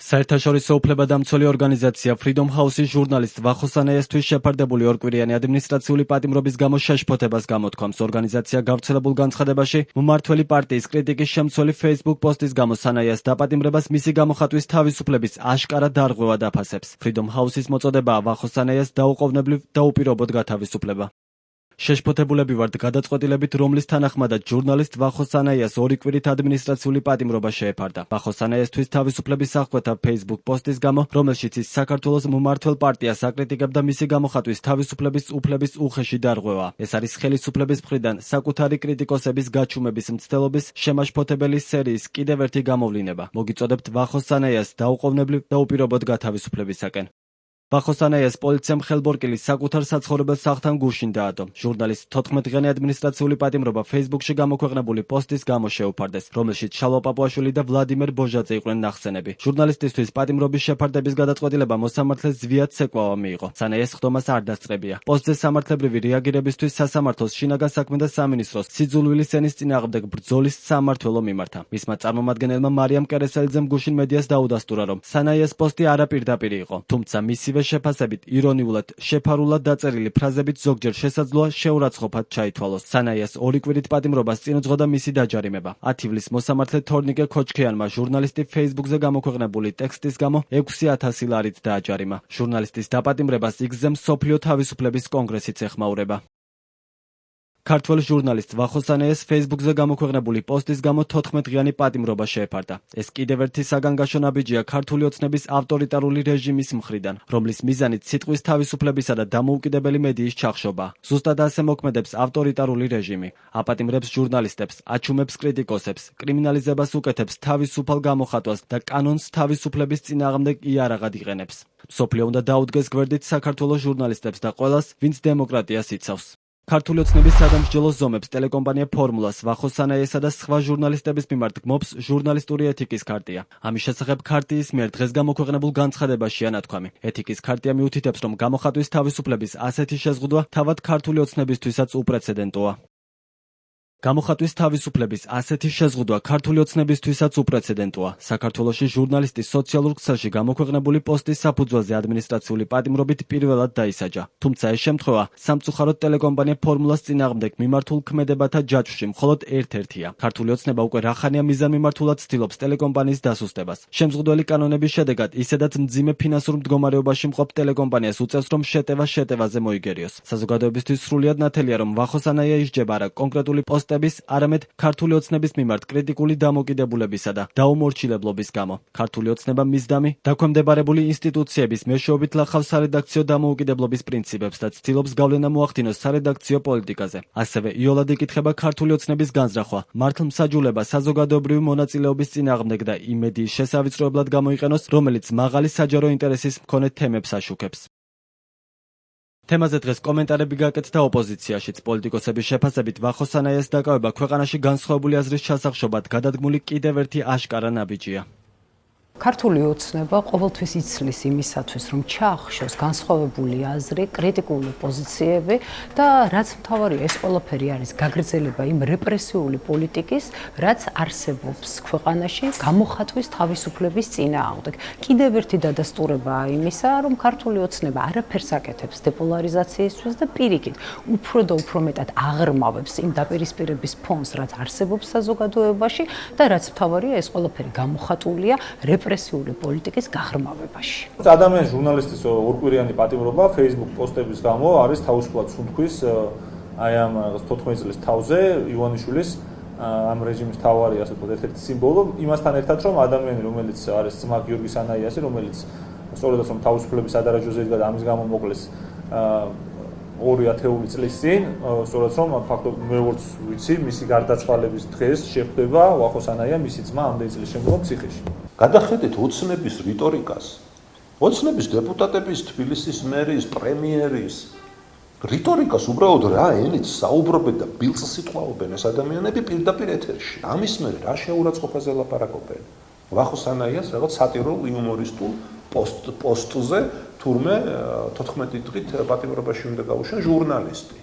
საერთაშორისო უფლებადამცველი ორგანიზაცია Freedom House-ის ჟურნალისტ ვახო სანაიასთვის შეფარდებული ორკვირიანი ადმინისტრაციული პატიმრობის გამო შეშფოთებას გამოთქვამს. ორგანიზაცია გავრცელებულ განცხადებაში მმართველი პარტიის კრიტიკის შემცველი Facebook პოსტის გამო სანაიას დაპატიმრებას მისი გამოხატვის თავისუფლების აშკარა დარღვევა დაფასებს. Freedom House-ის მოწოდებაა ვახო სანაიას დაუყოვნებლივ და უპირობოდ გათავისუფლება. შეშფოთებულები ვართ გადაწყვეტილებით, რომლის თანახმადაც ჟურნალისტ ვახო სანაიას ორი კვირით ადმინისტრაციული პატიმრობა შეეფარდა. ვახო სანაიასთვის თავისუფლების აღკვეთა Facebook პოსტის გამო, რომელშიც ის საქართველოს მმართველ პარტიას აკრიტიკებდა, მისი გამოხატვის თავისუფლების უფლების უხეში დარღვევა. ეს არის ხელისუფლების მხრიდან საკუთარი კრიტიკოსების გაჩუმების მცდელობის შემაშფოთებელი სერიის კიდევ ერთი გამოვლინება. მოგიწოდებთ ვახო სანაიას დაუყოვნებლივ და უპირობოდ გათავისუფლებისაკენ. ვახო სანაიას პოლიციამ ხელბორკილი საკუთარ საცხოვრებელ სახლთან გუშინ დაადო. ჟურნალისტს 14-დღიანი ადმინისტრაციული პატიმრობა Facebook-ში გამოქვეყნებული პოსტის გამო შეუფარდეს, რომელშიც შალვა პაპუაშვილი და ვლადიმერ ბოჟაძე იყვნენ ნახსენები. ჟურნალისტისთვის პატიმრობის შეფარდების გადაწყვეტილება მოსამართლეს ზვიად ცეკვავა მიიღო. სანაიას ხდომას არ დასწრებია. პოსტზე სამართლებრივი რეაგირებისთვის სასამართლოს შინაგან საქმეთა სამინისტროს სიძულვილის ენის წინააღმდეგ ბრძოლის სამმართველო მიმართა. მისმა წარმომადგენელმა მარიამ კერესელიძემ გუშინ მედიას დაუდასტურა, რომ სანაიას პოსტი არაპირდაპირ იყო, თუმცა მისივე შეფასებით ირონიულად შეფარულად დაწერილი ფრაზებით ზოგჯერ შესაძლოა შეურაცხყოფად ჩაითვალოს. სანაიას ორი კვირით პატიმრობას წინ უძღოდა მისი დაჯარიმება. 10 ივლის მოსამართლე თორნიკე ქოჩქიანმა ჟურნალისტი Facebook-ზე გამოქვეყნებული ტექსტის გამო 6,000 ლარით დააჯარიმა. ჟურნალისტის დაპატიმრებას X-ზე მსოფლიო თავისუფლების კონგრესიც ეხმაურება. ქართველ ჟურნალისტ ვახო სანაიას Facebook-ზე გამოქვეყნებული პოსტის გამო 14-დღიანი პატიმრობა შეეფარდა. ეს კიდევ ერთი საგანგაშო ნაბიჯია ქართული ოცნების ავტორიტარული რეჟიმის მხრიდან, რომლის მიზანით სიტყვის თავისუფლებისა და დამოუკიდებელი მედიის ჩახშობა. ზუსტად ასე მოქმედებს ავტორიტარული რეჟიმი. აპატიმრებს ჟურნალისტებს, აჩუმებს კრიტიკოსებს, კრიმინალიზებას უკეთებს თავისუფალ გამოხატვას და კანონს თავისუფლების წინააღმდეგ იარაღად იყენებს. მსოფლიო უნდა დაუდგეს გვერდით საქართველოს ჟურნალისტებს და ყველას, ვინც დემოკრატიას იცავს. ქართული ოცნების სადამსჯელო ზომებს ტელეკომპანია ფორმულას ვახო სანაიასა და სხვა ჟურნალისტების მიმართ გმობს ჟურნალისტური ეთიკის ქარტია. ამის შესახებ ქარტიის მიერ დღეს გამოქვეყნებულ განცხადებაშია ნათქვამი. ეთიკის ქარტია მიუთითებს, რომ გამოხატვის თავისუფლების ასეთი შეზღუდვა თავად ქართული ოცნებისთვისაც უპრეცედენტოა. გამოხატვის თავისუფლების ასეთი შეზღუდვა ქართული ოცნებისთვისაც უპრეცედენტოა. საქართველოში ჟურნალისტის სოციალურ ქსელში გამოქვეყნებული პოსტის საფუძველზე ადმინისტრაციული პატიმრობით პირველად დაისაჯა. თუმცა ეს შემთხვევა სამწუხაროდ ტელეკომპანია ფორმულას წინააღმდეგ მიმართულ ქმედებათა ჯაჭვში მხოლოდ ერთ-ერთია. ქართული ოცნება უკვე რახანია მიზანმიმართულად ცდილობს ტელეკომპანიის დასუსტებას. შემზღუდველი კანონების შედეგად ისედაც მძიმე ფინანსურ მდგომარეობაში მყოფ ტელეკომპანიას უწევს, რომ შეტევა შეტევაზე მოიგერიოს. საზოგადოებისთვის სრულიად ნათელია, რომ ვახო სანაია ისჯება არა კონკრეტული არამედ ქართული ოცნების მიმართ კრიტიკული დამოკიდებულებისა და დაუმორჩილებლობის გამო. ქართული ოცნება მისდამი დაქვემდებარებული ინსტიტუციების მეშვეობით ლახავს სარედაქციო დამოუკიდებლობის პრინციპებს და ცდილობს გავლენა მოახდინოს სარედაქციო პოლიტიკაზე. ასევე იოლად იკითხება ქართული ოცნების განზრახვა, მართლმსაჯულება საზოგადოებრივი მონაწილეობის წინააღმდეგ და იმ მედიის შესავიწროებლად გამოიყენოს, რომელიც მაღალი საჯარო ინტერესის მქონე თემებს აშუქებს. თემაზე დღეს კომენტარები გაკეთდა ოპოზიციაშიც. პოლიტიკოსების შეფასებით ვახო სანაიას დაკავება ქვეყანაში განსხვავებული აზრის ჩასახშობად გადადგმული კიდევ ერთი აშკარა ნაბიჯია. ქართული ოცნება ყოველთვის იცლის იმისათვის, რომ ჩაახშოს განსხვავებული აზრი, კრიტიკული პოზიციები და რაც მთავარია, ეს ყველაფერი არის გაგრძელება იმ რეპრესიული პოლიტიკის, რაც არსებობს ქვეყანაში გამოხატვის თავისუფლების წინააღმდეგ. კიდევ ერთი დადასტურებაა იმისა, რომ ქართული ოცნება არაფერს აკეთებს დეპოლარიზაციისთვის და პირიქით, უფრო და უფრო მეტად აღრმავებს იმ დაპირისპირების ფონს, რაც არსებობს საზოგადოებაში და რაც მთავარია, ეს ყველაფერი გამოხატულია რეპრესიული პოლიტიკის გაღრმავებაში. ადამიანის ჟურნალისტის ორკვირიანი პატიმრობა Facebook პოსტების გამო არის თავისუფლად სუნთქვის აი ამ 14 წლის თავზე ივანიშვილის ამ რეჟიმის თავარი ასე ვთქვათ ერთ-ერთი სიმბოლო იმასთან ერთად რომ ადამიანი რომელიც არის ძმა გიორგი სანაიასი რომელიც სწორედაც რომ თავისუფლების ადარაჯოზე იდგა და ამის გამო მოკლეს 2 ათეული წლის წინ სწორედ რომ ფაქტობრივად მე ვარც ვიცი მისი გარდაცვალების დღეს შეხვდება ვახო სანაია მისი ძმა ამდენი წლის შემდგომ ციხეში. გადახედეთ ოცნების რიტორიკას. ოცნების დეპუტატების, თბილისის მერის, პრემიერის რიტორიკას უბრალოდ რა ენით საუბრობენ და ბილწს იტყვაობენ ეს ადამიანები პირდაპირ ეთერში. ამის მერე რა შეურაცხყოფაზე ლაპარაკობენ. ვახო სანაიას რაღაც სატირულ იუმორისტულ პოსტზე თურმე 14 დღით პატიმრობაში უნდა გაუშვან ჟურნალისტი.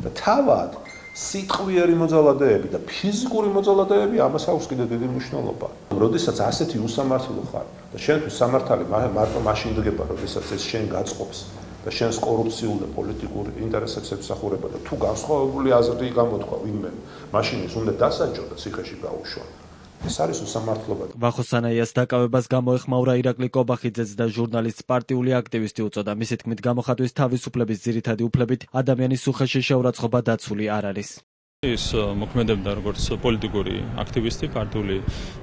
და თავად სიტყვიერი მოძალადეები და ფიზიკური მოძალადეები ამას აქვს კიდევ დიდი მნიშვნელობა. როდესაც ასეთი უსამართლო ხარ და შენთვის სამართალი მარტო მაშინ დგება, როდესაც ეს შენ გაწყობს და შენს კორუფციულ და პოლიტიკურ ინტერესებს ემსახურება და თუ განსხვავებული აზრი გამოთქვა ვინმე, მაშინ ის უნდა დასაჯო და ციხეში გაუშვა. ეს არის უსამართლობა. ვახოსანაიას დაკავებას გამოეხმაურა ირაკლი კობახიძეც და ჟურნალისტს პარტიული აქტივისტი უწოდა. მისი თქმით, გამოხატვის თავისუფლების ძირითადი უფლებით ადამიანის უხეში შეურაცხყოფა დაცული არ არის. ის მოქმედებდა როგორც პოლიტიკური აქტივისტი, პარტიული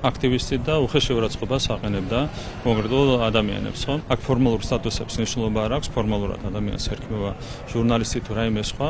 აქტივისტი და უხეშ შეურაცხყოფას აყენებდა კონკრეტულ ადამიანებს, ხო? აქ ფორმალურ სტატუსებს მნიშვნელობა არ აქვს, ფორმალურად ადამიანს ერქმევა ჟურნალისტი თუ რაიმე სხვა,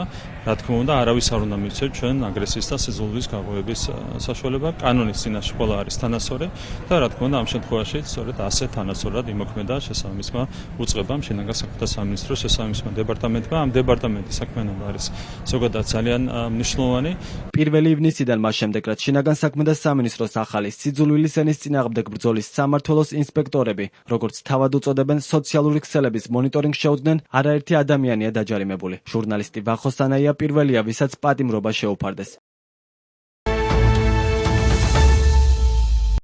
რა თქმა უნდა, არავის არ უნდა მივცეთ ჩვენ აგრესიის და სიძულვის გაღვივების საშუალება. კანონის წინაშე ყველა არის თანასწორი და რა თქმა უნდა, ამ შემთხვევაში სწორედ ასე თანასწორად იმოქმედა შესაბამისმა უწყებამ, შინაგან საქმეთა სამინისტროს შესაბამისმა დეპარტამენტმა. ამ დეპარტამენტის საქმიანობა არის ზოგადად ძალიან მნიშვნელოვანი. 1 ივნისიდან მას შემდეგ, რაც შინაგან საქმეთა სამინისტროს ახალი სიძულვილის ენის წინააღმდეგ ბრძოლის სამმართველოს ინსპექტორები, როგორც თავად უწოდებენ, სოციალური ქსელების მონიტორინგს შეუდგნენ, არაერთი ადამიანია დაჯარიმებული. ჟურნალისტი ვახოსანაია პირველია, ვისაც პატიმრობა შეუფარდეს.